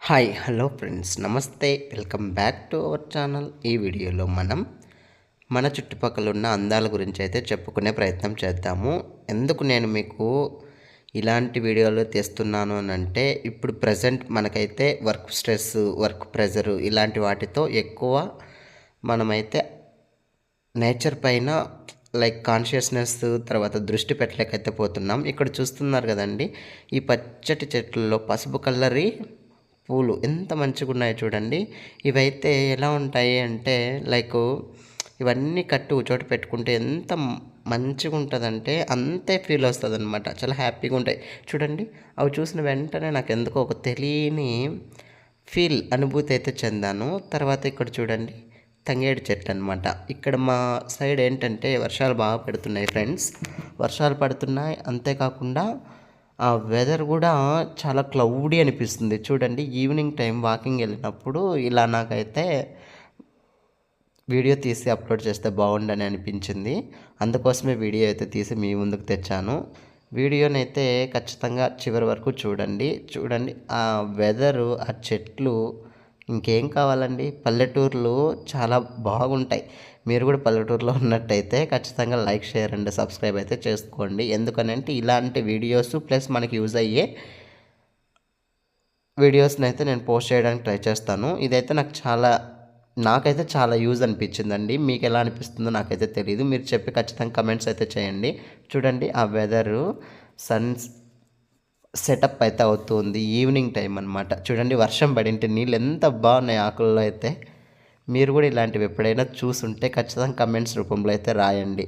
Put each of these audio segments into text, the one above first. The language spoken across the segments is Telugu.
హాయ్ హలో ఫ్రెండ్స్ నమస్తే welcome back to our channel. ఈ వీడియోలో మనం మన చుట్టుపక్కల ఉన్న అందాల గురించి అయితే చెప్పుకునే ప్రయత్నం చేద్దాము. ఎందుకు నేను మీకు ఇలాంటి వీడియోలు తీస్తున్నాను అని అంటే, ఇప్పుడు ప్రజెంట్ మనకైతే వర్క్ స్ట్రెస్, వర్క్ ప్రెజరు ఇలాంటి వాటితో ఎక్కువ మనమైతే నేచర్ పైన కాన్షియస్నెస్ తర్వాత దృష్టి పెట్టలేకైతే పోతున్నాం. ఇక్కడ చూస్తున్నారు కదండి, ఈ పచ్చటి చెట్లలో పసుపు కలరి పూలు ఎంత మంచిగున్నాయో చూడండి. ఇవైతే ఎలా ఉంటాయి అంటే ఇవన్నీ కట్టి ఒక చోట పెట్టుకుంటే ఎంత మంచిగుంటదంటే అంతే ఫీల్ వస్తదనమాట. చాలా హ్యాపీగా ఉంటాయి చూడండి. అవి చూసిన వెంటనే నాకు ఎందుకో ఒక తెలియని అనుభూతి అయితే చెందాను. తర్వాత ఇక్కడ చూడండి, తంగేడు చెట్టు అనమాట. ఇక్కడ మా సైడ్ ఏంటంటే వర్షాలు బాగా పడుతున్నాయి ఫ్రెండ్స్. వర్షాలు పడుతున్నాయి, అంతేకాకుండా ఆ వెదర్ కూడా చాలా క్లౌడీ అనిపిస్తుంది చూడండి. ఈవినింగ్ టైం వాకింగ్ వెళ్ళినప్పుడు ఇలా నాకైతే వీడియో తీసి అప్లోడ్ చేస్తే బాగుండని అనిపించింది. అందుకోసమే వీడియో అయితే తీసి మీ ముందుకు తెచ్చాను. వీడియోనైతే ఖచ్చితంగా చివరి వరకు చూడండి. ఆ వెదరు, ఆ చెట్లు, ఇంకేం కావాలండి. పల్లెటూర్లు చాలా బాగుంటాయి. మీరు కూడా పల్లెటూరులో ఉన్నట్టయితే ఖచ్చితంగా లైక్, షేర్ అండ్ సబ్స్క్రైబ్ అయితే చేసుకోండి. ఎందుకనంటే ఇలాంటి వీడియోస్ ప్లస్ మనకి యూజ్ అయ్యే వీడియోస్ని అయితే నేను పోస్ట్ చేయడానికి ట్రై చేస్తాను. ఇదైతే నాకైతే చాలా యూజ్ అనిపించిందండి. మీకు ఎలా అనిపిస్తుందో నాకైతే తెలియదు. మీరు చెప్పి ఖచ్చితంగా కమెంట్స్ అయితే చేయండి. చూడండి, ఆ వెదరు సెటప్ అయితే అవుతుంది. ఈవినింగ్ టైం అనమాట. చూడండి, వర్షం పడింటే నీళ్ళు ఎంత బాగున్నాయి ఆకుల్లో అయితే. మీరు కూడా ఇలాంటివి ఎప్పుడైనా చూసుంటే ఖచ్చితంగా కమెంట్స్ రూపంలో అయితే రాయండి.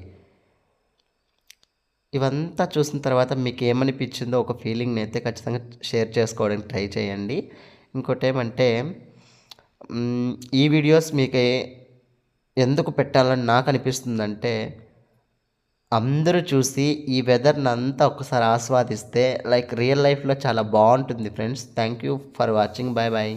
ఇవంతా చూసిన తర్వాత మీకు ఏమనిపించిందో ఒక ఫీలింగ్ని అయితే ఖచ్చితంగా షేర్ చేసుకోవడానికి ట్రై చేయండి. ఇంకోటి ఏమంటే, ఈ వీడియోస్ మీకు ఎందుకు పెట్టాలని నాకు అనిపిస్తుందంటే, అందరూ చూసి ఈ వెదర్ని అంతా ఒకసారి ఆస్వాదిస్తే రియల్ లైఫ్లో చాలా బాగుంటుంది friends. Thank you for watching. Bye bye.